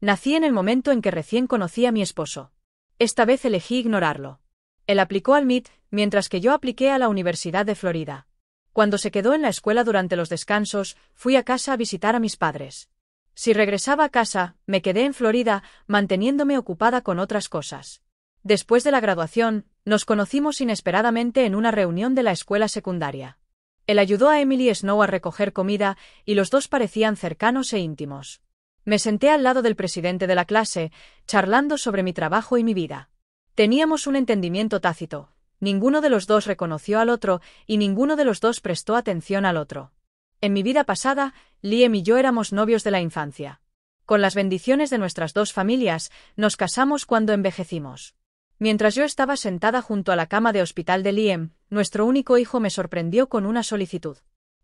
Nací en el momento en que recién conocí a mi esposo. Esta vez elegí ignorarlo. Él aplicó al MIT, mientras que yo apliqué a la Universidad de Florida. Cuando se quedó en la escuela durante los descansos, fui a casa a visitar a mis padres. Si regresaba a casa, me quedé en Florida, manteniéndome ocupada con otras cosas. Después de la graduación, nos conocimos inesperadamente en una reunión de la escuela secundaria. Él ayudó a Emily Snow a recoger comida, y los dos parecían cercanos e íntimos. Me senté al lado del presidente de la clase, charlando sobre mi trabajo y mi vida. Teníamos un entendimiento tácito. Ninguno de los dos reconoció al otro, y ninguno de los dos prestó atención al otro. En mi vida pasada, Liam y yo éramos novios de la infancia. Con las bendiciones de nuestras dos familias, nos casamos cuando envejecimos. Mientras yo estaba sentada junto a la cama de hospital de Liam, nuestro único hijo me sorprendió con una solicitud.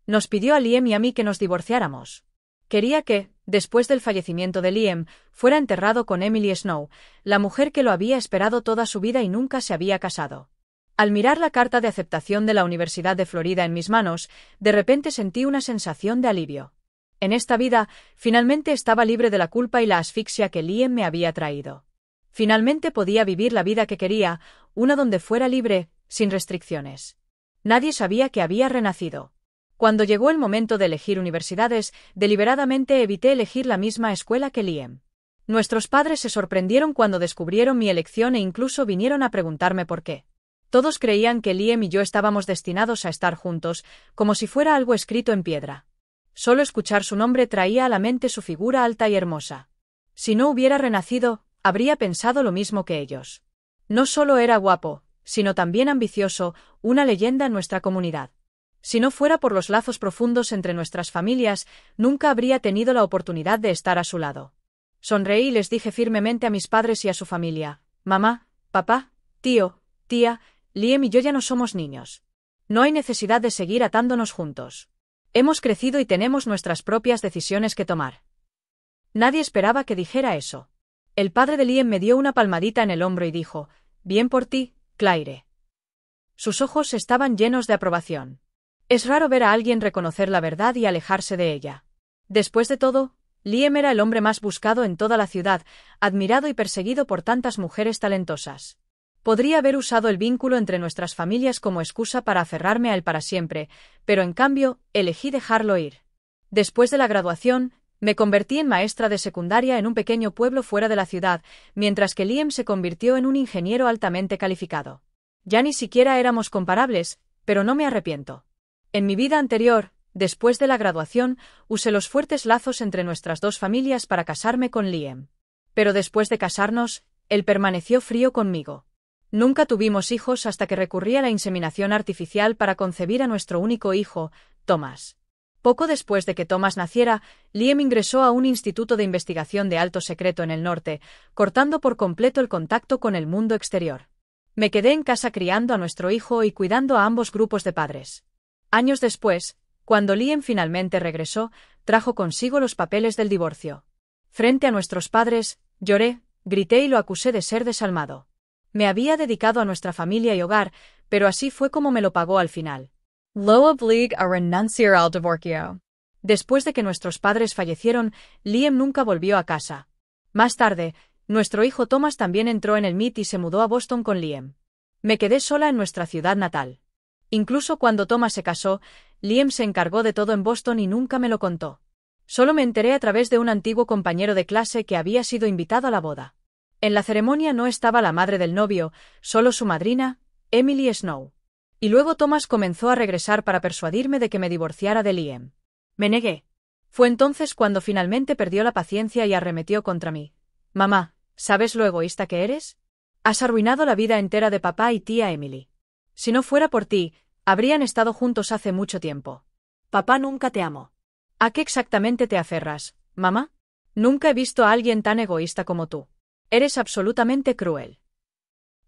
Nos pidió a Liam y a mí que nos divorciáramos. Quería que, después del fallecimiento de Liam, fuera enterrado con Emily Snow, la mujer que lo había esperado toda su vida y nunca se había casado. Al mirar la carta de aceptación de la Universidad de Florida en mis manos, de repente sentí una sensación de alivio. En esta vida, finalmente estaba libre de la culpa y la asfixia que Liam me había traído. Finalmente podía vivir la vida que quería, una donde fuera libre, sin restricciones. Nadie sabía que había renacido. Cuando llegó el momento de elegir universidades, deliberadamente evité elegir la misma escuela que Liam. Nuestros padres se sorprendieron cuando descubrieron mi elección e incluso vinieron a preguntarme por qué. Todos creían que Liam y yo estábamos destinados a estar juntos, como si fuera algo escrito en piedra. Solo escuchar su nombre traía a la mente su figura alta y hermosa. Si no hubiera renacido, habría pensado lo mismo que ellos. No solo era guapo, sino también ambicioso, una leyenda en nuestra comunidad. Si no fuera por los lazos profundos entre nuestras familias, nunca habría tenido la oportunidad de estar a su lado. Sonreí y les dije firmemente a mis padres y a su familia: mamá, papá, tío, tía, Liam y yo ya no somos niños. No hay necesidad de seguir atándonos juntos. Hemos crecido y tenemos nuestras propias decisiones que tomar. Nadie esperaba que dijera eso. El padre de Liam me dio una palmadita en el hombro y dijo: bien por ti, Claire. Sus ojos estaban llenos de aprobación. Es raro ver a alguien reconocer la verdad y alejarse de ella. Después de todo, Liam era el hombre más buscado en toda la ciudad, admirado y perseguido por tantas mujeres talentosas. Podría haber usado el vínculo entre nuestras familias como excusa para aferrarme a él para siempre, pero en cambio, elegí dejarlo ir. Después de la graduación, me convertí en maestra de secundaria en un pequeño pueblo fuera de la ciudad, mientras que Liam se convirtió en un ingeniero altamente calificado. Ya ni siquiera éramos comparables, pero no me arrepiento. En mi vida anterior, después de la graduación, usé los fuertes lazos entre nuestras dos familias para casarme con Liam. Pero después de casarnos, él permaneció frío conmigo. Nunca tuvimos hijos hasta que recurrí a la inseminación artificial para concebir a nuestro único hijo, Thomas. Poco después de que Thomas naciera, Liam ingresó a un instituto de investigación de alto secreto en el norte, cortando por completo el contacto con el mundo exterior. Me quedé en casa criando a nuestro hijo y cuidando a ambos grupos de padres. Años después, cuando Liam finalmente regresó, trajo consigo los papeles del divorcio. Frente a nuestros padres, lloré, grité y lo acusé de ser desalmado. Me había dedicado a nuestra familia y hogar, pero así fue como me lo pagó al final. Lo obligue a renunciar al divorcio. Después de que nuestros padres fallecieron, Liam nunca volvió a casa. Más tarde, nuestro hijo Thomas también entró en el MIT y se mudó a Boston con Liam. Me quedé sola en nuestra ciudad natal. Incluso cuando Thomas se casó, Liam se encargó de todo en Boston y nunca me lo contó. Solo me enteré a través de un antiguo compañero de clase que había sido invitado a la boda. En la ceremonia no estaba la madre del novio, solo su madrina, Emily Snow. Y luego Thomas comenzó a regresar para persuadirme de que me divorciara de Liam. Me negué. Fue entonces cuando finalmente perdió la paciencia y arremetió contra mí. Mamá, ¿sabes lo egoísta que eres? Has arruinado la vida entera de papá y tía Emily. Si no fuera por ti, habrían estado juntos hace mucho tiempo. Papá nunca te amó. ¿A qué exactamente te aferras, mamá? Nunca he visto a alguien tan egoísta como tú. Eres absolutamente cruel.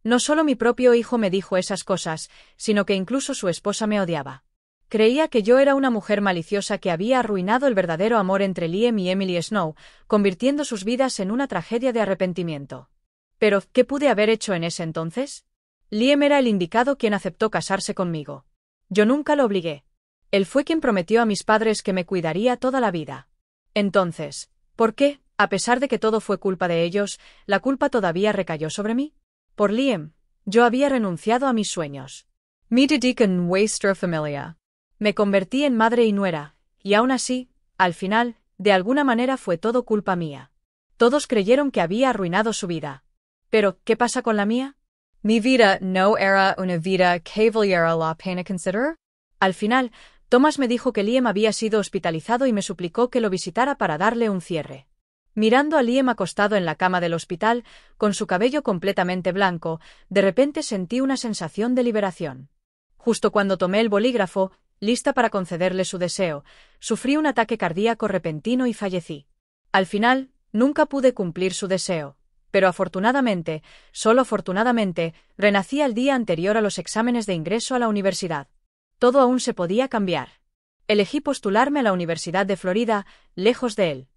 No solo mi propio hijo me dijo esas cosas, sino que incluso su esposa me odiaba. Creía que yo era una mujer maliciosa que había arruinado el verdadero amor entre Liam y Emily Snow, convirtiendo sus vidas en una tragedia de arrepentimiento. Pero, ¿qué pude haber hecho en ese entonces? Liam era el indicado quien aceptó casarse conmigo. Yo nunca lo obligué. Él fue quien prometió a mis padres que me cuidaría toda la vida. Entonces, ¿por qué, A pesar de que todo fue culpa de ellos, ¿la culpa todavía recayó sobre mí? Por Liam. Yo había renunciado a mis sueños. Me dediqué a nuestra familia. Me convertí en madre y nuera, y aún así, al final, de alguna manera fue todo culpa mía. Todos creyeron que había arruinado su vida. Pero, ¿qué pasa con la mía? Mi vida no era una vida que valiera la pena considerar. Al final, Thomas me dijo que Liam había sido hospitalizado y me suplicó que lo visitara para darle un cierre. Mirando a Liam acostado en la cama del hospital, con su cabello completamente blanco, de repente sentí una sensación de liberación. Justo cuando tomé el bolígrafo, lista para concederle su deseo, sufrí un ataque cardíaco repentino y fallecí. Al final, nunca pude cumplir su deseo, pero afortunadamente, solo afortunadamente, renací al día anterior a los exámenes de ingreso a la universidad. Todo aún se podía cambiar. Elegí postularme a la Universidad de Florida, lejos de él.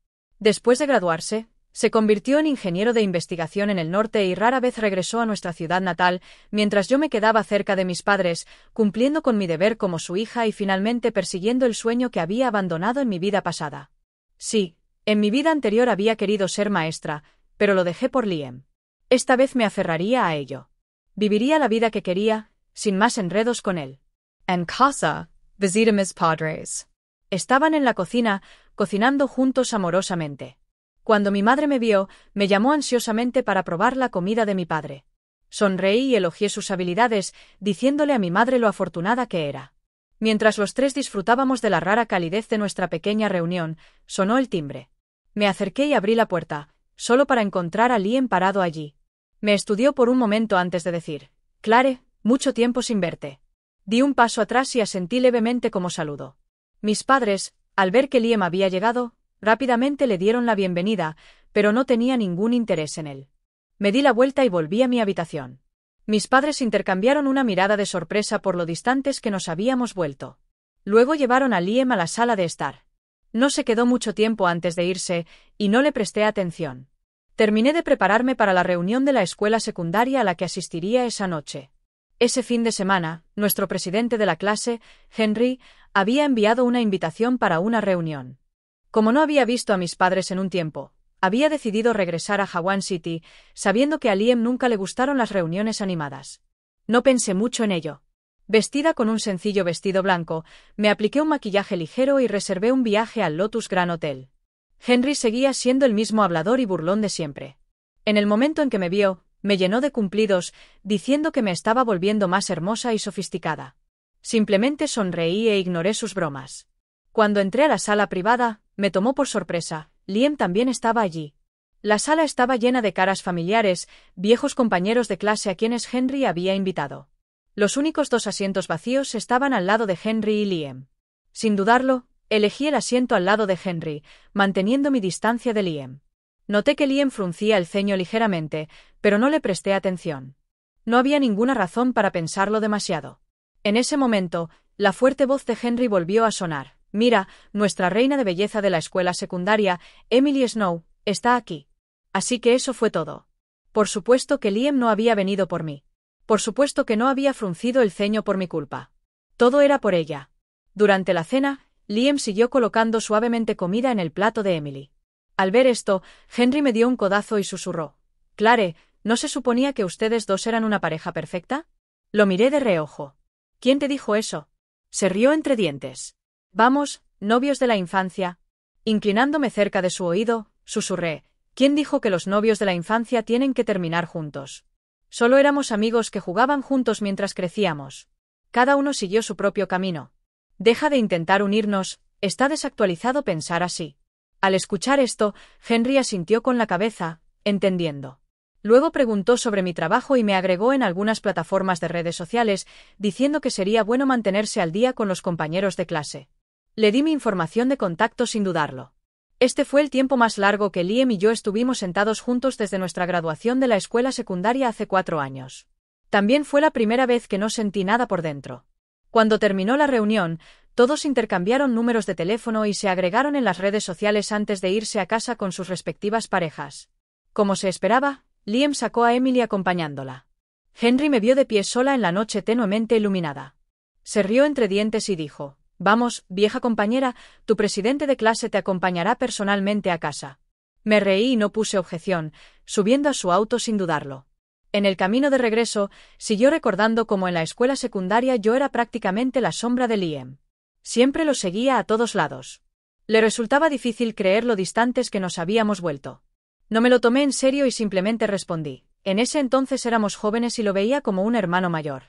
Después de graduarse, se convirtió en ingeniero de investigación en el norte y rara vez regresó a nuestra ciudad natal, mientras yo me quedaba cerca de mis padres, cumpliendo con mi deber como su hija y finalmente persiguiendo el sueño que había abandonado en mi vida pasada. Sí, en mi vida anterior había querido ser maestra, pero lo dejé por Liam. Esta vez me aferraría a ello. Viviría la vida que quería, sin más enredos con él. En casa, visité a mis padres. Estaban en la cocina, cocinando juntos amorosamente. Cuando mi madre me vio, me llamó ansiosamente para probar la comida de mi padre. Sonreí y elogié sus habilidades, diciéndole a mi madre lo afortunada que era. Mientras los tres disfrutábamos de la rara calidez de nuestra pequeña reunión, sonó el timbre. Me acerqué y abrí la puerta, solo para encontrar a Liam parado allí. Me estudió por un momento antes de decir: «Clare, mucho tiempo sin verte». Di un paso atrás y asentí levemente como saludo. Mis padres, al ver que Liam había llegado, rápidamente le dieron la bienvenida, pero no tenía ningún interés en él. Me di la vuelta y volví a mi habitación. Mis padres intercambiaron una mirada de sorpresa por lo distantes que nos habíamos vuelto. Luego llevaron a Liam a la sala de estar. No se quedó mucho tiempo antes de irse, y no le presté atención. Terminé de prepararme para la reunión de la escuela secundaria a la que asistiría esa noche. Ese fin de semana, nuestro presidente de la clase, Henry, había enviado una invitación para una reunión. Como no había visto a mis padres en un tiempo, había decidido regresar a Hawan City, sabiendo que a Liam nunca le gustaron las reuniones animadas. No pensé mucho en ello. Vestida con un sencillo vestido blanco, me apliqué un maquillaje ligero y reservé un viaje al Lotus Grand Hotel. Henry seguía siendo el mismo hablador y burlón de siempre. En el momento en que me vio, me llenó de cumplidos, diciendo que me estaba volviendo más hermosa y sofisticada. Simplemente sonreí e ignoré sus bromas. Cuando entré a la sala privada, me tomó por sorpresa. Liam también estaba allí. La sala estaba llena de caras familiares, viejos compañeros de clase a quienes Henry había invitado. Los únicos dos asientos vacíos estaban al lado de Henry y Liam. Sin dudarlo, elegí el asiento al lado de Henry, manteniendo mi distancia de Liam. Noté que Liam fruncía el ceño ligeramente, pero no le presté atención. No había ninguna razón para pensarlo demasiado. En ese momento, la fuerte voz de Henry volvió a sonar. «Mira, nuestra reina de belleza de la escuela secundaria, Emily Snow, está aquí». Así que eso fue todo. Por supuesto que Liam no había venido por mí. Por supuesto que no había fruncido el ceño por mi culpa. Todo era por ella. Durante la cena, Liam siguió colocando suavemente comida en el plato de Emily. Al ver esto, Henry me dio un codazo y susurró: «Clare, ¿no se suponía que ustedes dos eran una pareja perfecta?» Lo miré de reojo. «¿Quién te dijo eso?». Se rió entre dientes. «Vamos, novios de la infancia». Inclinándome cerca de su oído, susurré: «¿Quién dijo que los novios de la infancia tienen que terminar juntos? Solo éramos amigos que jugaban juntos mientras crecíamos. Cada uno siguió su propio camino. Deja de intentar unirnos, está desactualizado pensar así». Al escuchar esto, Henry asintió con la cabeza, entendiendo. Luego preguntó sobre mi trabajo y me agregó en algunas plataformas de redes sociales, diciendo que sería bueno mantenerse al día con los compañeros de clase. Le di mi información de contacto sin dudarlo. Este fue el tiempo más largo que Liam y yo estuvimos sentados juntos desde nuestra graduación de la escuela secundaria hace 4 años. También fue la primera vez que no sentí nada por dentro. Cuando terminó la reunión, todos intercambiaron números de teléfono y se agregaron en las redes sociales antes de irse a casa con sus respectivas parejas. Como se esperaba, Liam sacó a Emily acompañándola. Henry me vio de pie sola en la noche tenuemente iluminada. Se rió entre dientes y dijo: «Vamos, vieja compañera, tu presidente de clase te acompañará personalmente a casa». Me reí y no puse objeción, subiendo a su auto sin dudarlo. En el camino de regreso, siguió recordando cómo en la escuela secundaria yo era prácticamente la sombra de Liam. Siempre lo seguía a todos lados. Le resultaba difícil creer lo distantes que nos habíamos vuelto. No me lo tomé en serio y simplemente respondí. En ese entonces éramos jóvenes y lo veía como un hermano mayor.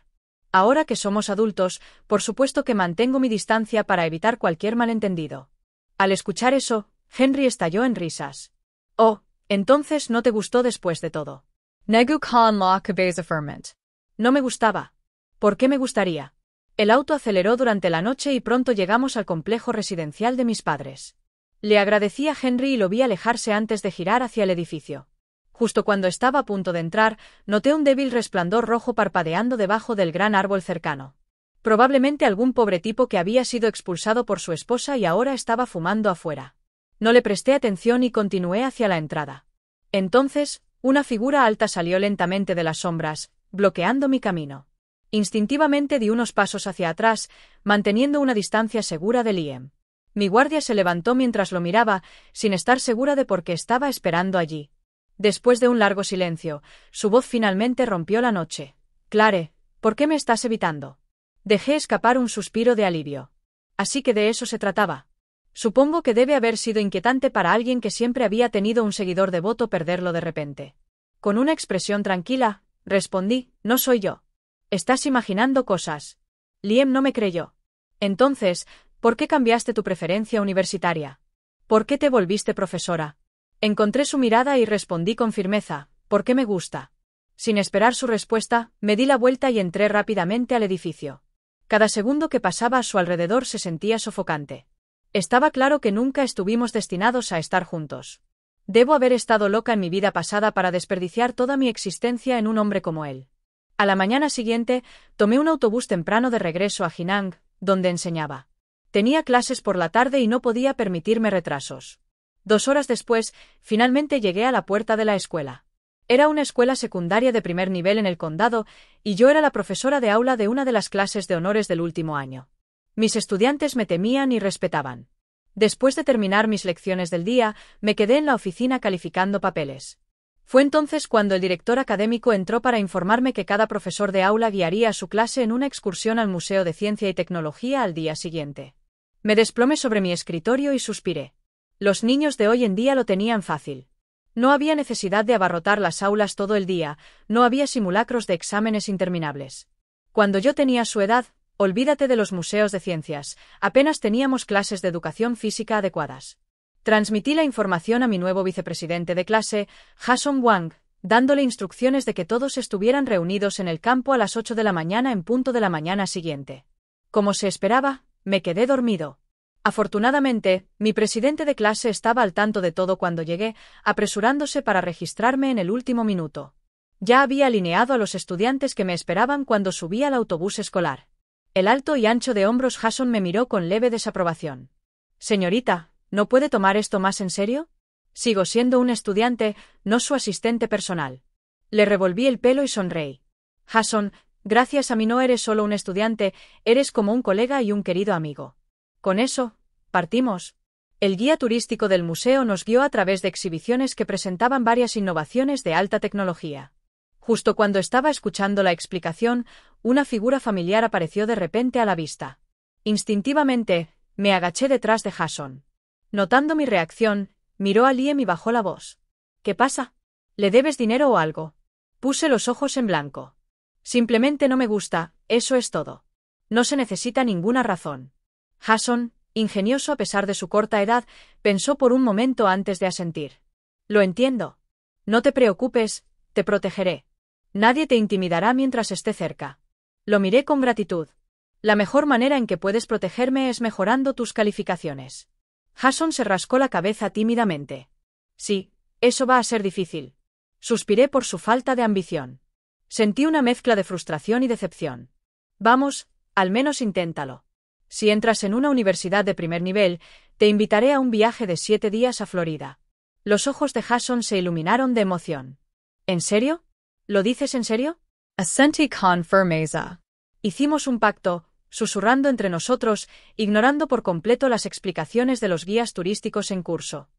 Ahora que somos adultos, por supuesto que mantengo mi distancia para evitar cualquier malentendido. Al escuchar eso, Henry estalló en risas. Oh, entonces no te gustó después de todo. Negu kan la affirmant. No me gustaba. ¿Por qué me gustaría? El auto aceleró durante la noche y pronto llegamos al complejo residencial de mis padres. Le agradecí a Henry y lo vi alejarse antes de girar hacia el edificio. Justo cuando estaba a punto de entrar, noté un débil resplandor rojo parpadeando debajo del gran árbol cercano. Probablemente algún pobre tipo que había sido expulsado por su esposa y ahora estaba fumando afuera. No le presté atención y continué hacia la entrada. Entonces, una figura alta salió lentamente de las sombras, bloqueando mi camino. Instintivamente di unos pasos hacia atrás, manteniendo una distancia segura de Liam. Mi guardia se levantó mientras lo miraba, sin estar segura de por qué estaba esperando allí. Después de un largo silencio, su voz finalmente rompió la noche. Clare, ¿por qué me estás evitando? Dejé escapar un suspiro de alivio. Así que de eso se trataba. Supongo que debe haber sido inquietante para alguien que siempre había tenido un seguidor devoto perderlo de repente. Con una expresión tranquila, respondí, no soy yo. Estás imaginando cosas. Liam no me creyó. Entonces, ¿por qué cambiaste tu preferencia universitaria? ¿Por qué te volviste profesora? Encontré su mirada y respondí con firmeza, ¿por qué me gusta? Sin esperar su respuesta, me di la vuelta y entré rápidamente al edificio. Cada segundo que pasaba a su alrededor se sentía sofocante. Estaba claro que nunca estuvimos destinados a estar juntos. Debo haber estado loca en mi vida pasada para desperdiciar toda mi existencia en un hombre como él. A la mañana siguiente, tomé un autobús temprano de regreso a Jinang, donde enseñaba. Tenía clases por la tarde y no podía permitirme retrasos. 2 horas después, finalmente llegué a la puerta de la escuela. Era una escuela secundaria de primer nivel en el condado, y yo era la profesora de aula de una de las clases de honores del último año. Mis estudiantes me temían y respetaban. Después de terminar mis lecciones del día, me quedé en la oficina calificando papeles. Fue entonces cuando el director académico entró para informarme que cada profesor de aula guiaría a su clase en una excursión al Museo de Ciencia y Tecnología al día siguiente. Me desplomé sobre mi escritorio y suspiré. Los niños de hoy en día lo tenían fácil. No había necesidad de abarrotar las aulas todo el día, no había simulacros de exámenes interminables. Cuando yo tenía su edad, olvídate de los museos de ciencias, apenas teníamos clases de educación física adecuadas. Transmití la información a mi nuevo vicepresidente de clase, Jason Wang, dándole instrucciones de que todos estuvieran reunidos en el campo a las 8 de la mañana en punto de la mañana siguiente. Como se esperaba, me quedé dormido. Afortunadamente, mi presidente de clase estaba al tanto de todo cuando llegué, apresurándose para registrarme en el último minuto. Ya había alineado a los estudiantes que me esperaban cuando subí al autobús escolar. El alto y ancho de hombros Jason me miró con leve desaprobación. Señorita, ¿no puede tomar esto más en serio? Sigo siendo un estudiante, no su asistente personal. Le revolví el pelo y sonreí. Jason, gracias a mí no eres solo un estudiante, eres como un colega y un querido amigo. Con eso, partimos. El guía turístico del museo nos guió a través de exhibiciones que presentaban varias innovaciones de alta tecnología. Justo cuando estaba escuchando la explicación, una figura familiar apareció de repente a la vista. Instintivamente, me agaché detrás de Jason. Notando mi reacción, miró a Liam y bajó la voz. ¿Qué pasa? ¿Le debes dinero o algo? Puse los ojos en blanco. Simplemente no me gusta, eso es todo. No se necesita ninguna razón. Jason, ingenioso a pesar de su corta edad, pensó por un momento antes de asentir. Lo entiendo. No te preocupes, te protegeré. Nadie te intimidará mientras esté cerca. Lo miré con gratitud. La mejor manera en que puedes protegerme es mejorando tus calificaciones. Jason se rascó la cabeza tímidamente. Sí, eso va a ser difícil. Suspiré por su falta de ambición. Sentí una mezcla de frustración y decepción. Vamos, al menos inténtalo. Si entras en una universidad de primer nivel, te invitaré a un viaje de 7 días a Florida. Los ojos de Jason se iluminaron de emoción. ¿En serio? ¿Lo dices en serio? Assentí con firmeza. Hicimos un pacto, susurrando entre nosotros, ignorando por completo las explicaciones de los guías turísticos en curso.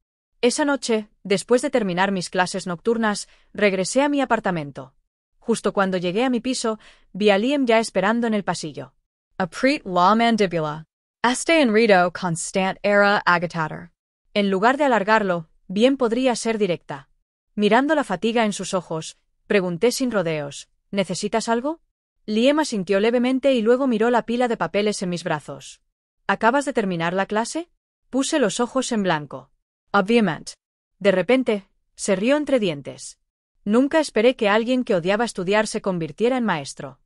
Esa noche, después de terminar mis clases nocturnas, regresé a mi apartamento. Justo cuando llegué a mi piso, vi a Liam ya esperando en el pasillo. Apret la mandibula. Este en rito constant era agitator. En lugar de alargarlo, bien podría ser directa. Mirando la fatiga en sus ojos, pregunté sin rodeos, ¿necesitas algo? Liam asintió levemente y luego miró la pila de papeles en mis brazos. ¿Acabas de terminar la clase? Puse los ojos en blanco. Obviamente. De repente, se rió entre dientes. Nunca esperé que alguien que odiaba estudiar se convirtiera en maestro.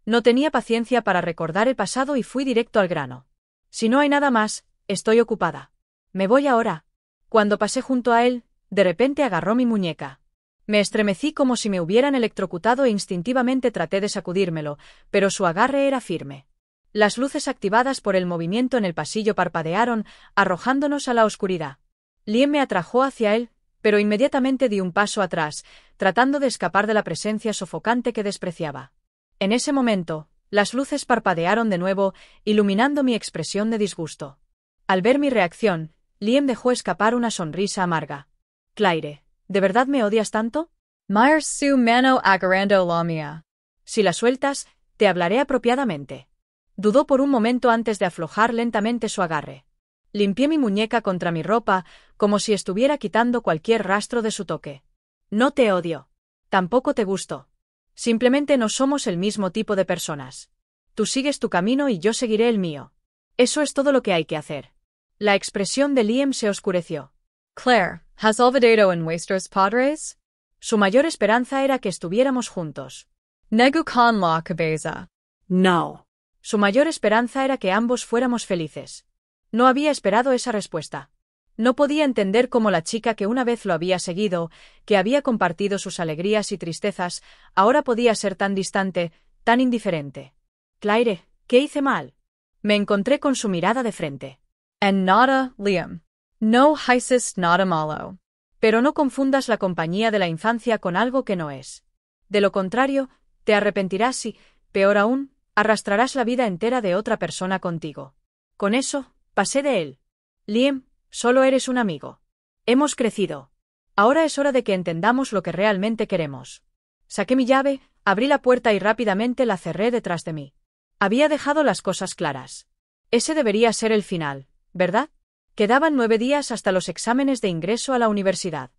No tenía paciencia para recordar el pasado y fui directo al grano. Si no hay nada más, estoy ocupada. Me voy ahora. Cuando pasé junto a él, de repente agarró mi muñeca. Me estremecí como si me hubieran electrocutado e instintivamente traté de sacudírmelo, pero su agarre era firme. Las luces activadas por el movimiento en el pasillo parpadearon, arrojándonos a la oscuridad. Liam me atrajo hacia él, pero inmediatamente di un paso atrás, tratando de escapar de la presencia sofocante que despreciaba. En ese momento, las luces parpadearon de nuevo, iluminando mi expresión de disgusto. Al ver mi reacción, Liam dejó escapar una sonrisa amarga. Claire, ¿de verdad me odias tanto? Myers su mano agarrando la mía. Si la sueltas, te hablaré apropiadamente. Dudó por un momento antes de aflojar lentamente su agarre. Limpié mi muñeca contra mi ropa, como si estuviera quitando cualquier rastro de su toque. No te odio. Tampoco te gusto. Simplemente no somos el mismo tipo de personas. Tú sigues tu camino y yo seguiré el mío. Eso es todo lo que hay que hacer. La expresión de Liam se oscureció. Claire, ¿has olvidado en nuestros padres? Su mayor esperanza era que estuviéramos juntos. Negó con la cabeza. No. Su mayor esperanza era que ambos fuéramos felices. No había esperado esa respuesta. No podía entender cómo la chica que una vez lo había seguido, que había compartido sus alegrías y tristezas, ahora podía ser tan distante, tan indiferente. Claire, ¿qué hice mal? Me encontré con su mirada de frente. En nada, Liam. No hiciste nada malo. Pero no confundas la compañía de la infancia con algo que no es. De lo contrario, te arrepentirás y, peor aún, arrastrarás la vida entera de otra persona contigo. Con eso, pasé de él. Liam, solo eres un amigo. Hemos crecido. Ahora es hora de que entendamos lo que realmente queremos. Saqué mi llave, abrí la puerta y rápidamente la cerré detrás de mí. Había dejado las cosas claras. Ese debería ser el final, ¿verdad? Quedaban 9 días hasta los exámenes de ingreso a la universidad.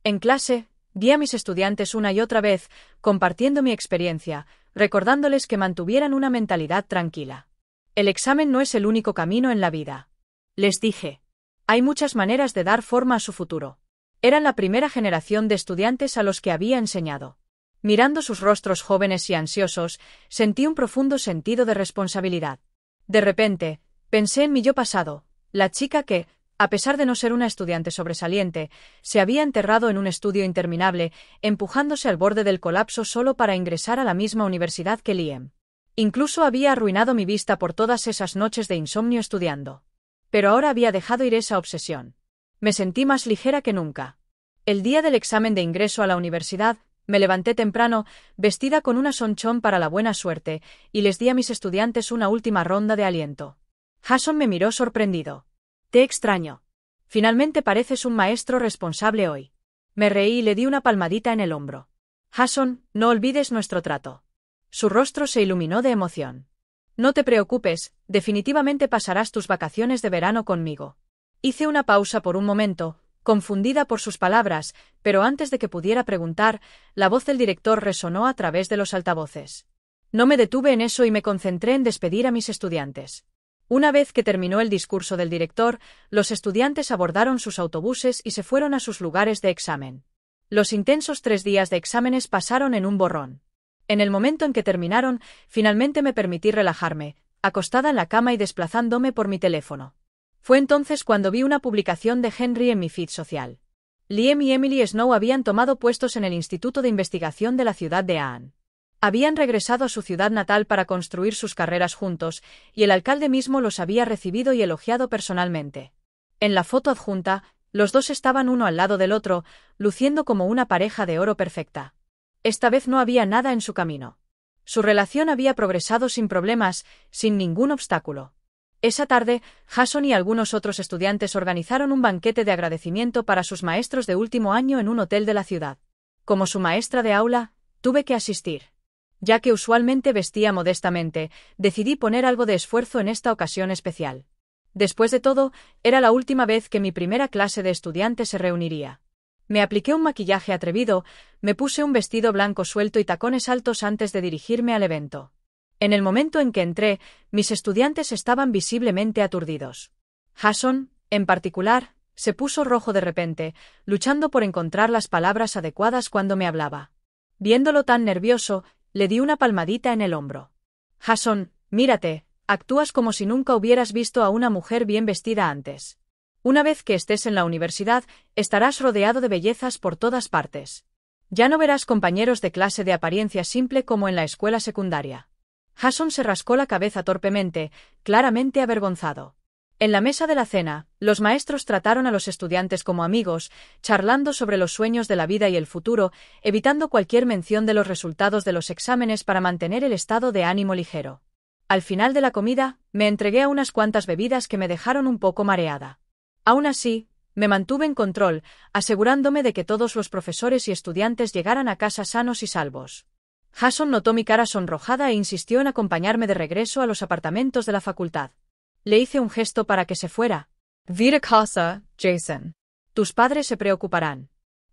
En clase, vi a mis estudiantes una y otra vez, compartiendo mi experiencia, recordándoles que mantuvieran una mentalidad tranquila. El examen no es el único camino en la vida. Les dije. Hay muchas maneras de dar forma a su futuro. Eran la primera generación de estudiantes a los que había enseñado. Mirando sus rostros jóvenes y ansiosos, sentí un profundo sentido de responsabilidad. De repente, pensé en mi yo pasado, la chica que, a pesar de no ser una estudiante sobresaliente, se había enterrado en un estudio interminable, empujándose al borde del colapso solo para ingresar a la misma universidad que Liam. Incluso había arruinado mi vista por todas esas noches de insomnio estudiando. Pero ahora había dejado ir esa obsesión. Me sentí más ligera que nunca. El día del examen de ingreso a la universidad, me levanté temprano, vestida con una sonchón para la buena suerte, y les di a mis estudiantes una última ronda de aliento. Jason me miró sorprendido. Te extraño. Finalmente pareces un maestro responsable hoy. Me reí y le di una palmadita en el hombro. Jason, no olvides nuestro trato. Su rostro se iluminó de emoción. No te preocupes, definitivamente pasarás tus vacaciones de verano conmigo. Hice una pausa por un momento, confundida por sus palabras, pero antes de que pudiera preguntar, la voz del director resonó a través de los altavoces. No me detuve en eso y me concentré en despedir a mis estudiantes. Una vez que terminó el discurso del director, los estudiantes abordaron sus autobuses y se fueron a sus lugares de examen. Los intensos 3 días de exámenes pasaron en un borrón. En el momento en que terminaron, finalmente me permití relajarme, acostada en la cama y desplazándome por mi teléfono. Fue entonces cuando vi una publicación de Henry en mi feed social. Liam y Emily Snow habían tomado puestos en el Instituto de Investigación de la ciudad de Ann. Habían regresado a su ciudad natal para construir sus carreras juntos, y el alcalde mismo los había recibido y elogiado personalmente. En la foto adjunta, los dos estaban uno al lado del otro, luciendo como una pareja de oro perfecta. Esta vez no había nada en su camino. Su relación había progresado sin problemas, sin ningún obstáculo. Esa tarde, Jason y algunos otros estudiantes organizaron un banquete de agradecimiento para sus maestros de último año en un hotel de la ciudad. Como su maestra de aula, tuve que asistir. Ya que usualmente vestía modestamente, decidí poner algo de esfuerzo en esta ocasión especial. Después de todo, era la última vez que mi primera clase de estudiantes se reuniría. Me apliqué un maquillaje atrevido, me puse un vestido blanco suelto y tacones altos antes de dirigirme al evento. En el momento en que entré, mis estudiantes estaban visiblemente aturdidos. Jason, en particular, se puso rojo de repente, luchando por encontrar las palabras adecuadas cuando me hablaba. Viéndolo tan nervioso, le di una palmadita en el hombro. Jason, mírate, actúas como si nunca hubieras visto a una mujer bien vestida antes. Una vez que estés en la universidad, estarás rodeado de bellezas por todas partes. Ya no verás compañeros de clase de apariencia simple como en la escuela secundaria. Jason se rascó la cabeza torpemente, claramente avergonzado. En la mesa de la cena, los maestros trataron a los estudiantes como amigos, charlando sobre los sueños de la vida y el futuro, evitando cualquier mención de los resultados de los exámenes para mantener el estado de ánimo ligero. Al final de la comida, me entregué a unas cuantas bebidas que me dejaron un poco mareada. Aún así, me mantuve en control, asegurándome de que todos los profesores y estudiantes llegaran a casa sanos y salvos. Jason notó mi cara sonrojada e insistió en acompañarme de regreso a los apartamentos de la facultad. Le hice un gesto para que se fuera. Vete a casa, Jason. Tus padres se preocuparán.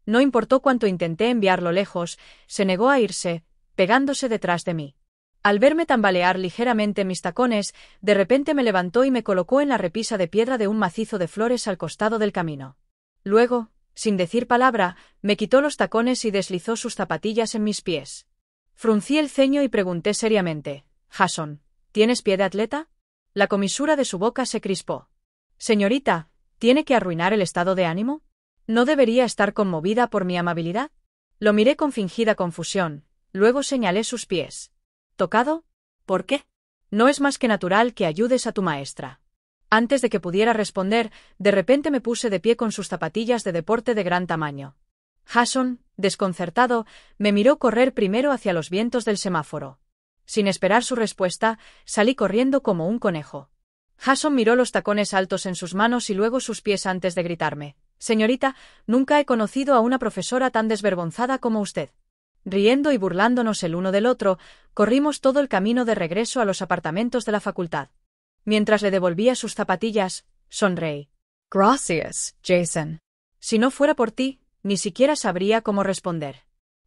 No importó cuánto intenté enviarlo lejos, se negó a irse, pegándose detrás de mí. Al verme tambalear ligeramente mis tacones, de repente me levantó y me colocó en la repisa de piedra de un macizo de flores al costado del camino. Luego, sin decir palabra, me quitó los tacones y deslizó sus zapatillas en mis pies. Fruncí el ceño y pregunté seriamente, Jason, ¿tienes pie de atleta? La comisura de su boca se crispó. Señorita, ¿tiene que arruinar el estado de ánimo? ¿No debería estar conmovida por mi amabilidad? Lo miré con fingida confusión, luego señalé sus pies. ¿Tocado? ¿Por qué? No es más que natural que ayudes a tu maestra. Antes de que pudiera responder, de repente me puse de pie con sus zapatillas de deporte de gran tamaño. Jason, desconcertado, me miró correr primero hacia los vientos del semáforo. Sin esperar su respuesta, salí corriendo como un conejo. Jason miró los tacones altos en sus manos y luego sus pies antes de gritarme, «Señorita, nunca he conocido a una profesora tan desvergonzada como usted». Riendo y burlándonos el uno del otro, corrimos todo el camino de regreso a los apartamentos de la facultad. Mientras le devolvía sus zapatillas, sonreí. Gracias, Jason. Si no fuera por ti, ni siquiera sabría cómo responder.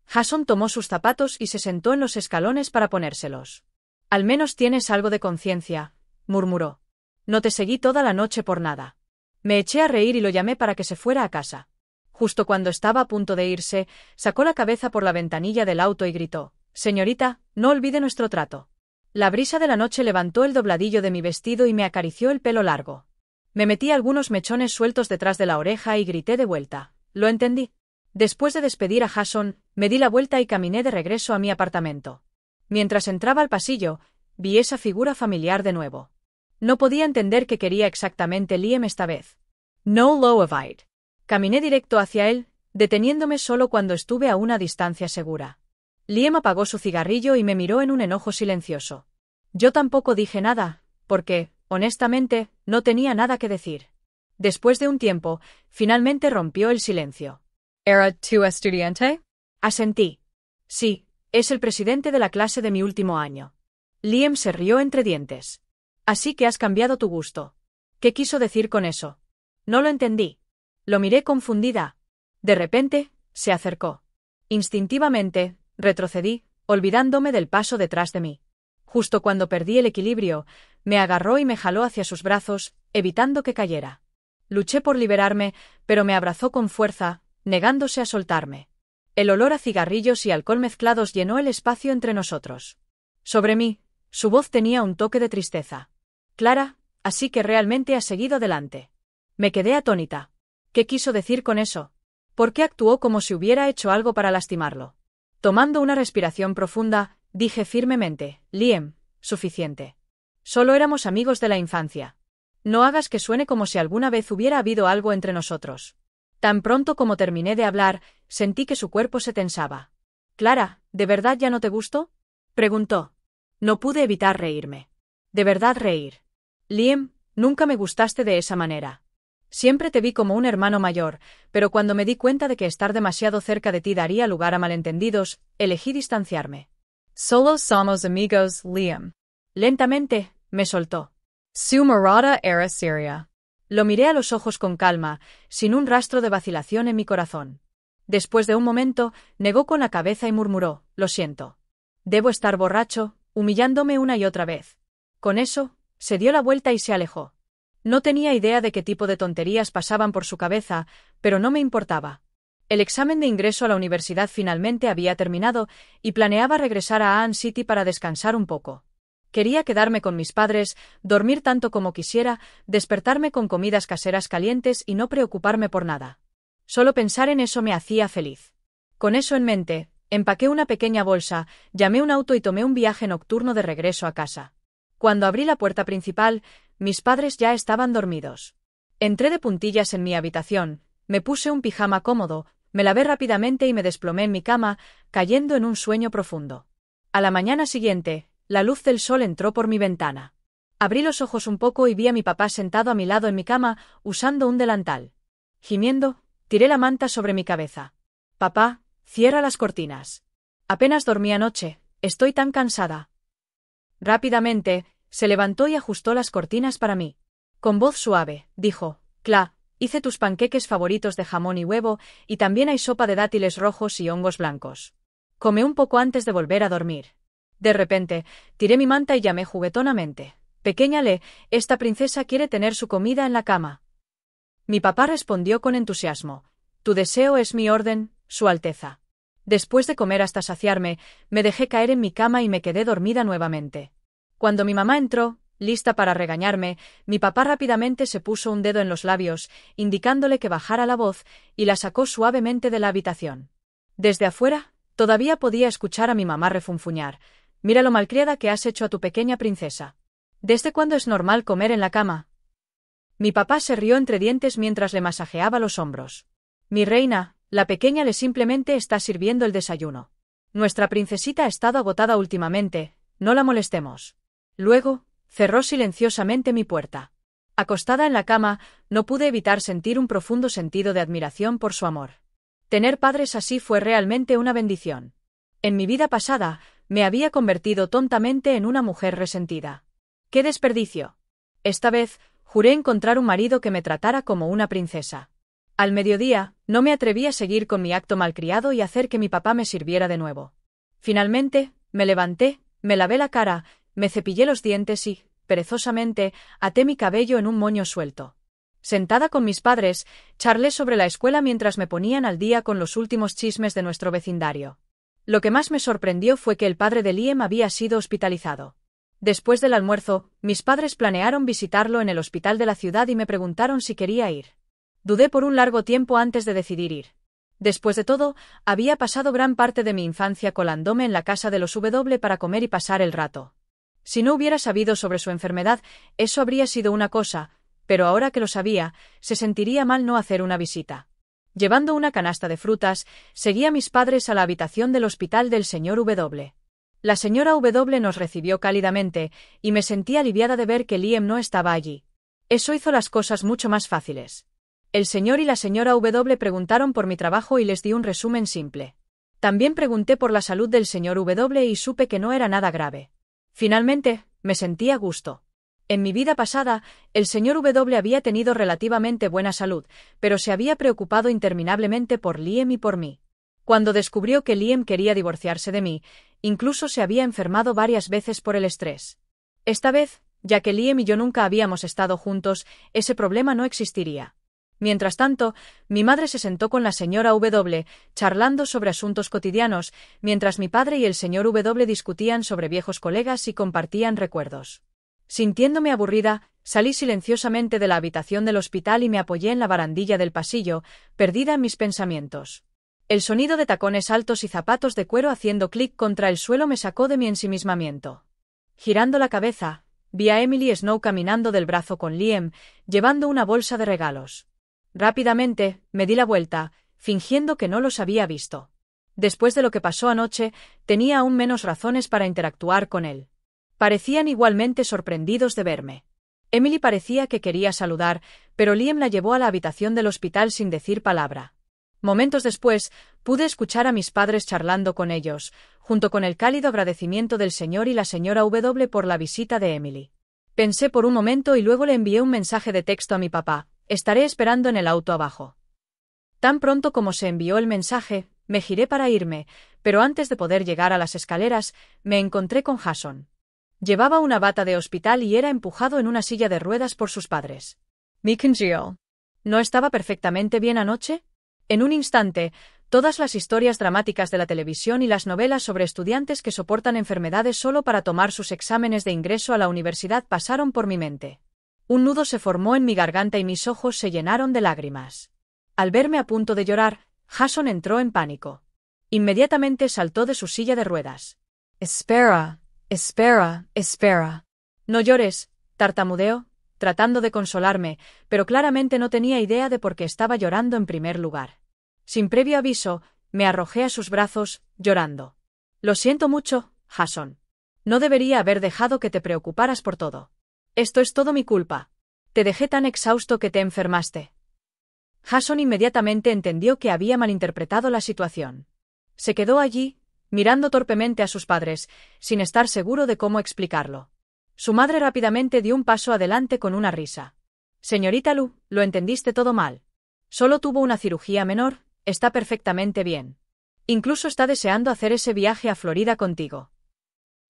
Jason tomó sus zapatos y se sentó en los escalones para ponérselos. Al menos tienes algo de conciencia, murmuró. No te seguí toda la noche por nada. Me eché a reír y lo llamé para que se fuera a casa. Justo cuando estaba a punto de irse, sacó la cabeza por la ventanilla del auto y gritó, «Señorita, no olvide nuestro trato». La brisa de la noche levantó el dobladillo de mi vestido y me acarició el pelo largo. Me metí algunos mechones sueltos detrás de la oreja y grité de vuelta. Lo entendí. Después de despedir a Jason, me di la vuelta y caminé de regreso a mi apartamento. Mientras entraba al pasillo, vi esa figura familiar de nuevo. No podía entender qué quería exactamente Liam esta vez. No Loavite. Caminé directo hacia él, deteniéndome solo cuando estuve a una distancia segura. Liam apagó su cigarrillo y me miró en un enojo silencioso. Yo tampoco dije nada, porque, honestamente, no tenía nada que decir. Después de un tiempo, finalmente rompió el silencio. ¿Era tu estudiante? Asentí. Sí, es el presidente de la clase de mi último año. Liam se rió entre dientes. Así que has cambiado tu gusto. ¿Qué quiso decir con eso? No lo entendí. Lo miré confundida. De repente, se acercó. Instintivamente, retrocedí, olvidándome del paso detrás de mí. Justo cuando perdí el equilibrio, me agarró y me jaló hacia sus brazos, evitando que cayera. Luché por liberarme, pero me abrazó con fuerza, negándose a soltarme. El olor a cigarrillos y alcohol mezclados llenó el espacio entre nosotros. Sobre mí, su voz tenía un toque de tristeza. Clara, así que realmente has seguido adelante. Me quedé atónita. ¿Qué quiso decir con eso? ¿Por qué actuó como si hubiera hecho algo para lastimarlo? Tomando una respiración profunda, dije firmemente, Liam, suficiente. Solo éramos amigos de la infancia. No hagas que suene como si alguna vez hubiera habido algo entre nosotros. Tan pronto como terminé de hablar, sentí que su cuerpo se tensaba. Clara, ¿de verdad ya no te gustó? Preguntó. No pude evitar reírme. ¿De verdad reír? Liam, Nunca me gustaste de esa manera. Siempre te vi como un hermano mayor, pero cuando me di cuenta de que estar demasiado cerca de ti daría lugar a malentendidos, elegí distanciarme. Solo somos amigos, Liam. Lentamente, me soltó. Su mirada era seria. Lo miré a los ojos con calma, sin un rastro de vacilación en mi corazón. Después de un momento, negó con la cabeza y murmuró, lo siento. Debo estar borracho, humillándome una y otra vez. Con eso, se dio la vuelta y se alejó. No tenía idea de qué tipo de tonterías pasaban por su cabeza, pero no me importaba. El examen de ingreso a la universidad finalmente había terminado y planeaba regresar a Ann City para descansar un poco. Quería quedarme con mis padres, dormir tanto como quisiera, despertarme con comidas caseras calientes y no preocuparme por nada. Solo pensar en eso me hacía feliz. Con eso en mente, empaqué una pequeña bolsa, llamé un auto y tomé un viaje nocturno de regreso a casa. Cuando abrí la puerta principal, mis padres ya estaban dormidos. Entré de puntillas en mi habitación, me puse un pijama cómodo, me lavé rápidamente y me desplomé en mi cama, cayendo en un sueño profundo. A la mañana siguiente, la luz del sol entró por mi ventana. Abrí los ojos un poco y vi a mi papá sentado a mi lado en mi cama, usando un delantal. Gimiendo, tiré la manta sobre mi cabeza. Papá, cierra las cortinas. Apenas dormí anoche, estoy tan cansada. Rápidamente, se levantó y ajustó las cortinas para mí. Con voz suave, dijo, Cla, hice tus panqueques favoritos de jamón y huevo, y también hay sopa de dátiles rojos y hongos blancos. Come un poco antes de volver a dormir. De repente, tiré mi manta y llamé juguetonamente. Pequeña Le, esta princesa quiere tener su comida en la cama. Mi papá respondió con entusiasmo. Tu deseo es mi orden, Su Alteza. Después de comer hasta saciarme, me dejé caer en mi cama y me quedé dormida nuevamente. Cuando mi mamá entró, lista para regañarme, mi papá rápidamente se puso un dedo en los labios, indicándole que bajara la voz, y la sacó suavemente de la habitación. Desde afuera, todavía podía escuchar a mi mamá refunfuñar. Mira lo malcriada que has hecho a tu pequeña princesa. ¿Desde cuándo es normal comer en la cama? Mi papá se rió entre dientes mientras le masajeaba los hombros. Mi reina, la pequeña Le simplemente está sirviendo el desayuno. Nuestra princesita ha estado agotada últimamente, no la molestemos. Luego, cerró silenciosamente mi puerta. Acostada en la cama, no pude evitar sentir un profundo sentido de admiración por su amor. Tener padres así fue realmente una bendición. En mi vida pasada, me había convertido tontamente en una mujer resentida. ¡Qué desperdicio! Esta vez, juré encontrar un marido que me tratara como una princesa. Al mediodía, no me atreví a seguir con mi acto malcriado y hacer que mi papá me sirviera de nuevo. Finalmente, me levanté, me lavé la cara, me cepillé los dientes y, perezosamente, até mi cabello en un moño suelto. Sentada con mis padres, charlé sobre la escuela mientras me ponían al día con los últimos chismes de nuestro vecindario. Lo que más me sorprendió fue que el padre de Liam había sido hospitalizado. Después del almuerzo, mis padres planearon visitarlo en el hospital de la ciudad y me preguntaron si quería ir. Dudé por un largo tiempo antes de decidir ir. Después de todo, había pasado gran parte de mi infancia colándome en la casa de los W para comer y pasar el rato. Si no hubiera sabido sobre su enfermedad, eso habría sido una cosa, pero ahora que lo sabía, se sentiría mal no hacer una visita. Llevando una canasta de frutas, seguí a mis padres a la habitación del hospital del señor W. La señora W nos recibió cálidamente, y me sentí aliviada de ver que Liam no estaba allí. Eso hizo las cosas mucho más fáciles. El señor y la señora W preguntaron por mi trabajo y les di un resumen simple. También pregunté por la salud del señor W y supe que no era nada grave. Finalmente, me sentí a gusto. En mi vida pasada, el señor W había tenido relativamente buena salud, pero se había preocupado interminablemente por Liam y por mí. Cuando descubrió que Liam quería divorciarse de mí, incluso se había enfermado varias veces por el estrés. Esta vez, ya que Liam y yo nunca habíamos estado juntos, ese problema no existiría. Mientras tanto, mi madre se sentó con la señora W, charlando sobre asuntos cotidianos, mientras mi padre y el señor W discutían sobre viejos colegas y compartían recuerdos. Sintiéndome aburrida, salí silenciosamente de la habitación del hospital y me apoyé en la barandilla del pasillo, perdida en mis pensamientos. El sonido de tacones altos y zapatos de cuero haciendo clic contra el suelo me sacó de mi ensimismamiento. Girando la cabeza, vi a Emily Snow caminando del brazo con Liam, llevando una bolsa de regalos. Rápidamente, me di la vuelta, fingiendo que no los había visto. Después de lo que pasó anoche, tenía aún menos razones para interactuar con él. Parecían igualmente sorprendidos de verme. Emily parecía que quería saludar, pero Liam la llevó a la habitación del hospital sin decir palabra. Momentos después, pude escuchar a mis padres charlando con ellos, junto con el cálido agradecimiento del señor y la señora W por la visita de Emily. Pensé por un momento y luego le envié un mensaje de texto a mi papá: estaré esperando en el auto abajo. Tan pronto como se envió el mensaje, me giré para irme, pero antes de poder llegar a las escaleras, me encontré con Jason. Llevaba una bata de hospital y era empujado en una silla de ruedas por sus padres. Meek Jill. ¿No estaba perfectamente bien anoche? En un instante, todas las historias dramáticas de la televisión y las novelas sobre estudiantes que soportan enfermedades solo para tomar sus exámenes de ingreso a la universidad pasaron por mi mente. Un nudo se formó en mi garganta y mis ojos se llenaron de lágrimas. Al verme a punto de llorar, Jason entró en pánico. Inmediatamente saltó de su silla de ruedas. Espera, espera, espera. No llores, tartamudeó, tratando de consolarme, pero claramente no tenía idea de por qué estaba llorando en primer lugar. Sin previo aviso, me arrojé a sus brazos, llorando. Lo siento mucho, Jason. No debería haber dejado que te preocuparas por todo. Esto es todo mi culpa. Te dejé tan exhausto que te enfermaste. Jason inmediatamente entendió que había malinterpretado la situación. Se quedó allí, mirando torpemente a sus padres, sin estar seguro de cómo explicarlo. Su madre rápidamente dio un paso adelante con una risa. Señorita Lu, lo entendiste todo mal. Solo tuvo una cirugía menor, está perfectamente bien. Incluso está deseando hacer ese viaje a Florida contigo.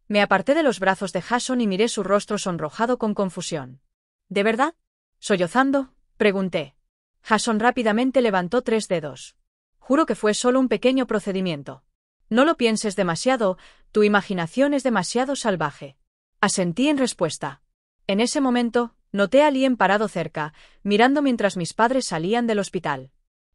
Me aparté de los brazos de Jason y miré su rostro sonrojado con confusión. ¿De verdad? Sollozando, pregunté. Jason rápidamente levantó 3 dedos. Juro que fue solo un pequeño procedimiento. No lo pienses demasiado, tu imaginación es demasiado salvaje. Asentí en respuesta. En ese momento, noté a Liam parado cerca, mirando mientras mis padres salían del hospital.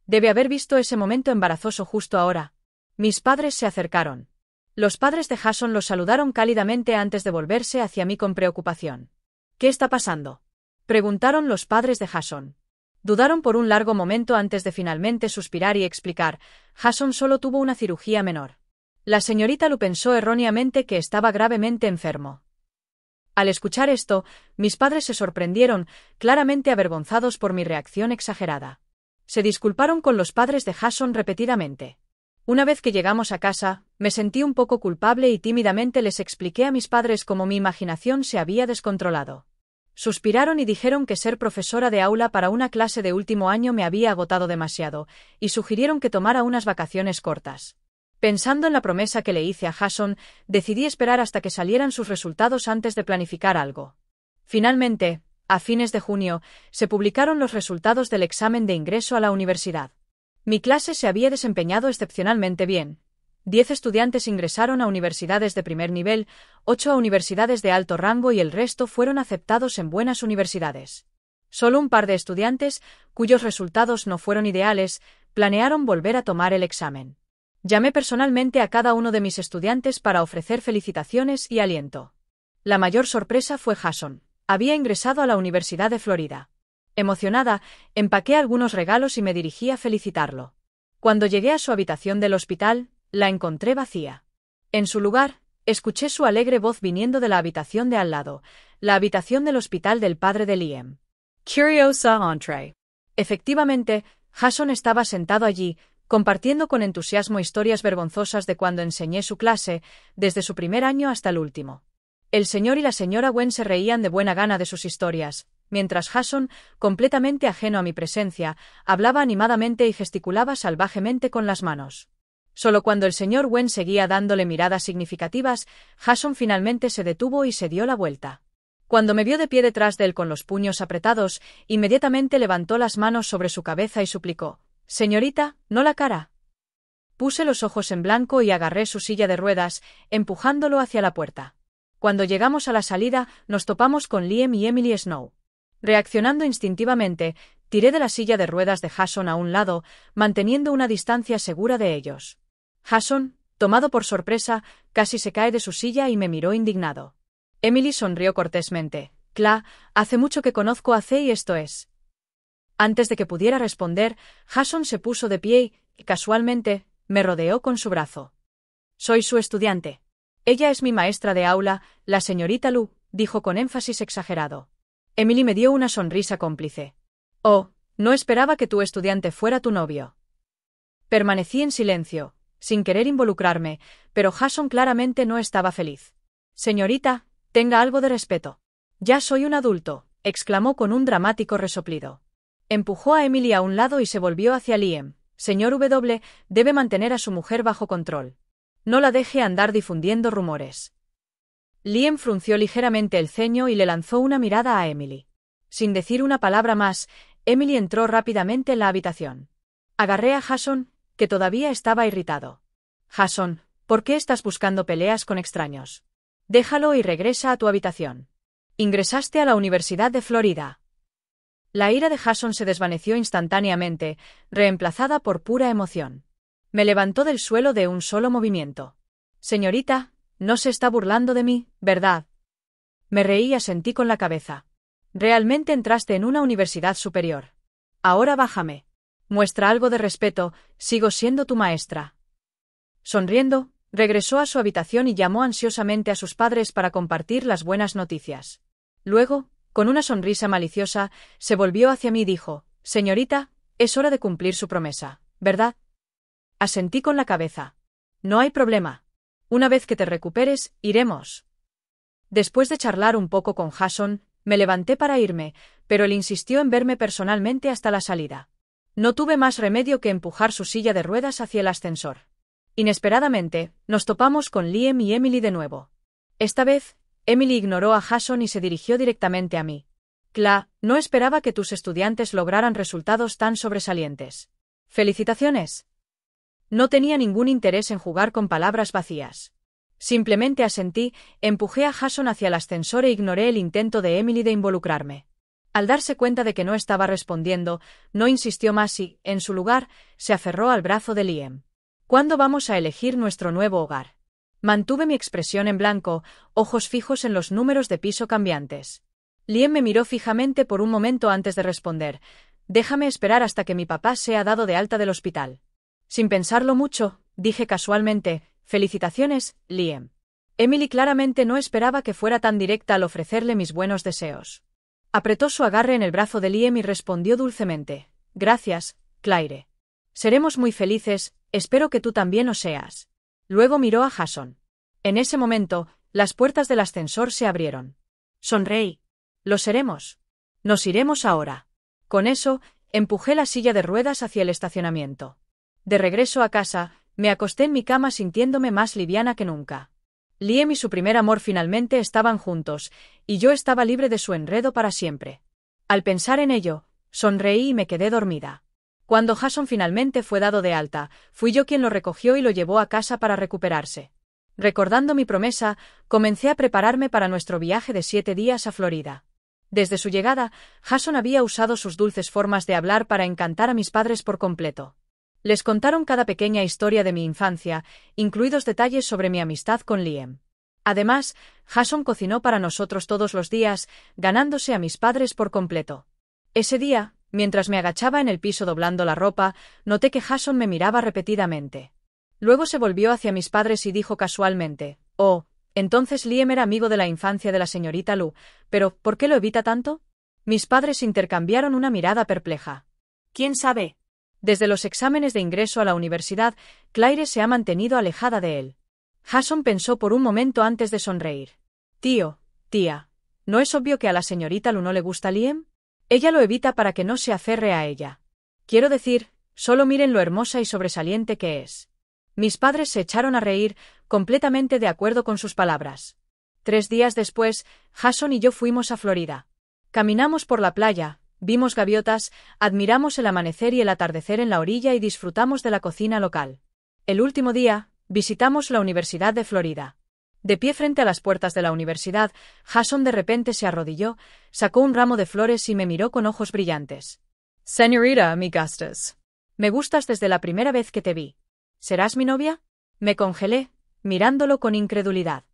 Debe haber visto ese momento embarazoso justo ahora. Mis padres se acercaron. Los padres de Jason los saludaron cálidamente antes de volverse hacia mí con preocupación. ¿Qué está pasando?, preguntaron los padres de Jason. Dudaron por un largo momento antes de finalmente suspirar y explicar: Jason solo tuvo una cirugía menor. La señorita Lu pensó erróneamente que estaba gravemente enfermo. Al escuchar esto, mis padres se sorprendieron, claramente avergonzados por mi reacción exagerada. Se disculparon con los padres de Jason repetidamente. Una vez que llegamos a casa, me sentí un poco culpable y tímidamente les expliqué a mis padres cómo mi imaginación se había descontrolado. Suspiraron y dijeron que ser profesora de aula para una clase de último año me había agotado demasiado, y sugirieron que tomara unas vacaciones cortas. Pensando en la promesa que le hice a Jason, decidí esperar hasta que salieran sus resultados antes de planificar algo. Finalmente, a fines de junio, se publicaron los resultados del examen de ingreso a la universidad. Mi clase se había desempeñado excepcionalmente bien. 10 estudiantes ingresaron a universidades de primer nivel, 8 a universidades de alto rango y el resto fueron aceptados en buenas universidades. Solo un par de estudiantes, cuyos resultados no fueron ideales, planearon volver a tomar el examen. Llamé personalmente a cada uno de mis estudiantes para ofrecer felicitaciones y aliento. La mayor sorpresa fue Jason. Había ingresado a la Universidad de Florida. Emocionada, empaqué algunos regalos y me dirigí a felicitarlo. Cuando llegué a su habitación del hospital, la encontré vacía. En su lugar, escuché su alegre voz viniendo de la habitación de al lado, la habitación del hospital del padre de Liam. Curiosa entrée. Efectivamente, Jason estaba sentado allí, compartiendo con entusiasmo historias vergonzosas de cuando enseñé su clase, desde su primer año hasta el último. El señor y la señora Wen se reían de buena gana de sus historias, mientras Jason, completamente ajeno a mi presencia, hablaba animadamente y gesticulaba salvajemente con las manos. Solo cuando el señor Wen seguía dándole miradas significativas, Jason finalmente se detuvo y se dio la vuelta. Cuando me vio de pie detrás de él con los puños apretados, inmediatamente levantó las manos sobre su cabeza y suplicó: «Señorita, no la cara». Puse los ojos en blanco y agarré su silla de ruedas, empujándolo hacia la puerta. Cuando llegamos a la salida, nos topamos con Liam y Emily Snow. Reaccionando instintivamente, tiré de la silla de ruedas de Jason a un lado, manteniendo una distancia segura de ellos. Jason, tomado por sorpresa, casi se cae de su silla y me miró indignado. Emily sonrió cortésmente. Hace mucho que conozco a C y esto es. Antes de que pudiera responder, Jason se puso de pie y, casualmente, me rodeó con su brazo. Soy su estudiante. Ella es mi maestra de aula, la señorita Lu, dijo con énfasis exagerado. Emily me dio una sonrisa cómplice. Oh, no esperaba que tu estudiante fuera tu novio. Permanecí en silencio, sin querer involucrarme, pero Jason claramente no estaba feliz. Señorita, tenga algo de respeto. Ya soy un adulto, exclamó con un dramático resoplido. Empujó a Emily a un lado y se volvió hacia Liam. Señor W, debe mantener a su mujer bajo control. No la deje andar difundiendo rumores. Liam frunció ligeramente el ceño y le lanzó una mirada a Emily. Sin decir una palabra más, Emily entró rápidamente en la habitación. Agarré a Jason, que todavía estaba irritado. Jason, ¿por qué estás buscando peleas con extraños? Déjalo y regresa a tu habitación. Ingresaste a la Universidad de Florida. La ira de Jason se desvaneció instantáneamente, reemplazada por pura emoción. Me levantó del suelo de un solo movimiento. Señorita, no se está burlando de mí, ¿verdad? Me reí y asentí con la cabeza. Realmente entraste en una universidad superior. Ahora bájame. Muestra algo de respeto, sigo siendo tu maestra. Sonriendo, regresó a su habitación y llamó ansiosamente a sus padres para compartir las buenas noticias. Luego, con una sonrisa maliciosa, se volvió hacia mí y dijo: Señorita, es hora de cumplir su promesa, ¿verdad? Asentí con la cabeza. No hay problema. Una vez que te recuperes, iremos. Después de charlar un poco con Jason, me levanté para irme, pero él insistió en verme personalmente hasta la salida. No tuve más remedio que empujar su silla de ruedas hacia el ascensor. Inesperadamente, nos topamos con Liam y Emily de nuevo. Esta vez, Emily ignoró a Jason y se dirigió directamente a mí. No esperaba que tus estudiantes lograran resultados tan sobresalientes. ¡Felicitaciones! No tenía ningún interés en jugar con palabras vacías. Simplemente asentí, empujé a Jason hacia el ascensor e ignoré el intento de Emily de involucrarme. Al darse cuenta de que no estaba respondiendo, no insistió más y, en su lugar, se aferró al brazo de Liam. ¿Cuándo vamos a elegir nuestro nuevo hogar? Mantuve mi expresión en blanco, ojos fijos en los números de piso cambiantes. Liam me miró fijamente por un momento antes de responder: Déjame esperar hasta que mi papá sea dado de alta del hospital. Sin pensarlo mucho, dije casualmente: Felicitaciones, Liam. Emily claramente no esperaba que fuera tan directa al ofrecerle mis buenos deseos. Apretó su agarre en el brazo de Liam y respondió dulcemente: Gracias, Claire. Seremos muy felices, espero que tú también lo seas. Luego miró a Jason. En ese momento, las puertas del ascensor se abrieron. Sonreí. Lo seremos. Nos iremos ahora. Con eso, empujé la silla de ruedas hacia el estacionamiento. De regreso a casa, me acosté en mi cama sintiéndome más liviana que nunca. Liam y su primer amor finalmente estaban juntos, y yo estaba libre de su enredo para siempre. Al pensar en ello, sonreí y me quedé dormida. Cuando Jason finalmente fue dado de alta, fui yo quien lo recogió y lo llevó a casa para recuperarse. Recordando mi promesa, comencé a prepararme para nuestro viaje de 7 días a Florida. Desde su llegada, Jason había usado sus dulces formas de hablar para encantar a mis padres por completo. Les contaron cada pequeña historia de mi infancia, incluidos detalles sobre mi amistad con Liam. Además, Jason cocinó para nosotros todos los días, ganándose a mis padres por completo. Ese día, mientras me agachaba en el piso doblando la ropa, noté que Jason me miraba repetidamente. Luego se volvió hacia mis padres y dijo casualmente: Oh, entonces Liam era amigo de la infancia de la señorita Lu, pero ¿por qué lo evita tanto? Mis padres intercambiaron una mirada perpleja. ¿Quién sabe? Desde los exámenes de ingreso a la universidad, Claire se ha mantenido alejada de él. Jason pensó por un momento antes de sonreír. Tía, ¿no es obvio que a la señorita Lu no le gusta Liam? Ella lo evita para que no se aferre a ella. Quiero decir, solo miren lo hermosa y sobresaliente que es. Mis padres se echaron a reír, completamente de acuerdo con sus palabras. 3 días después, Jason y yo fuimos a Florida. Caminamos por la playa, vimos gaviotas, admiramos el amanecer y el atardecer en la orilla y disfrutamos de la cocina local. El último día, visitamos la Universidad de Florida. De pie frente a las puertas de la universidad, Jason de repente se arrodilló, sacó un ramo de flores y me miró con ojos brillantes. Señorita, me gustas. Me gustas desde la primera vez que te vi. ¿Serás mi novia? Me congelé, mirándolo con incredulidad.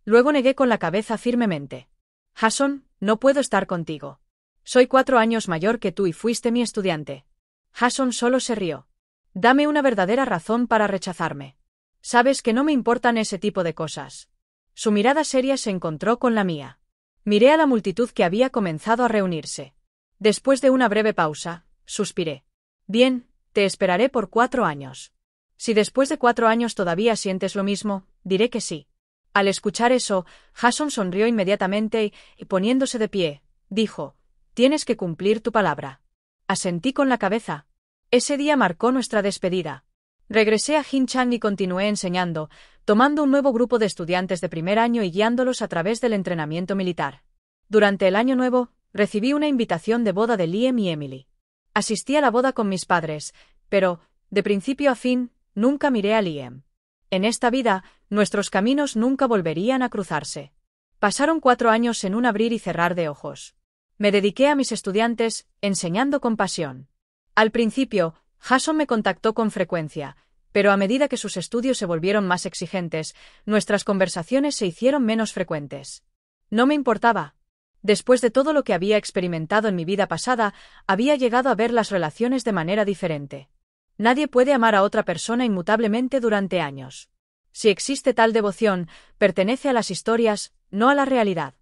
Luego negué con la cabeza firmemente. Jason, no puedo estar contigo. Soy 4 años mayor que tú y fuiste mi estudiante. Jason solo se rió. Dame una verdadera razón para rechazarme. Sabes que no me importan ese tipo de cosas. Su mirada seria se encontró con la mía. Miré a la multitud que había comenzado a reunirse. Después de una breve pausa, suspiré. Bien, te esperaré por 4 años. Si después de 4 años todavía sientes lo mismo, diré que sí. Al escuchar eso, Jason sonrió inmediatamente y poniéndose de pie, dijo, tienes que cumplir tu palabra. Asentí con la cabeza. Ese día marcó nuestra despedida. Regresé a Jinchang y continué enseñando, tomando un nuevo grupo de estudiantes de primer año y guiándolos a través del entrenamiento militar. Durante el año nuevo, recibí una invitación de boda de Liam y Emily. Asistí a la boda con mis padres, pero, de principio a fin, nunca miré a Liam. En esta vida, nuestros caminos nunca volverían a cruzarse. Pasaron 4 años en un abrir y cerrar de ojos. Me dediqué a mis estudiantes, enseñando con pasión. Al principio, Jason me contactó con frecuencia, pero a medida que sus estudios se volvieron más exigentes, nuestras conversaciones se hicieron menos frecuentes. No me importaba. Después de todo lo que había experimentado en mi vida pasada, había llegado a ver las relaciones de manera diferente. Nadie puede amar a otra persona inmutablemente durante años. Si existe tal devoción, pertenece a las historias, no a la realidad.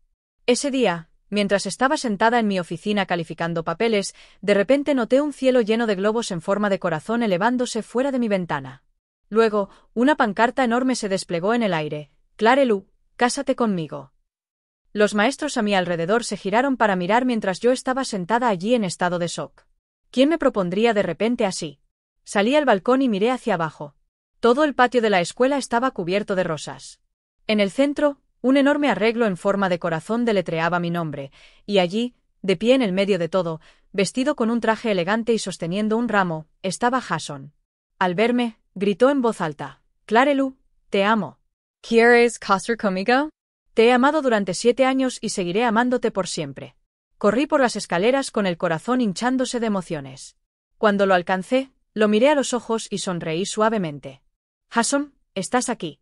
Ese día, mientras estaba sentada en mi oficina calificando papeles, de repente noté un cielo lleno de globos en forma de corazón elevándose fuera de mi ventana. Luego, una pancarta enorme se desplegó en el aire. Clarelu, cásate conmigo. Los maestros a mi alrededor se giraron para mirar mientras yo estaba sentada allí en estado de shock. ¿Quién me propondría de repente así? Salí al balcón y miré hacia abajo. Todo el patio de la escuela estaba cubierto de rosas. En el centro, un enorme arreglo en forma de corazón deletreaba mi nombre, y allí, de pie en el medio de todo, vestido con un traje elegante y sosteniendo un ramo, estaba Jason. Al verme, gritó en voz alta, Clarelu, te amo. ¿Quieres casar conmigo? Te he amado durante 7 años y seguiré amándote por siempre. Corrí por las escaleras con el corazón hinchándose de emociones. Cuando lo alcancé, lo miré a los ojos y sonreí suavemente. Jason, estás aquí.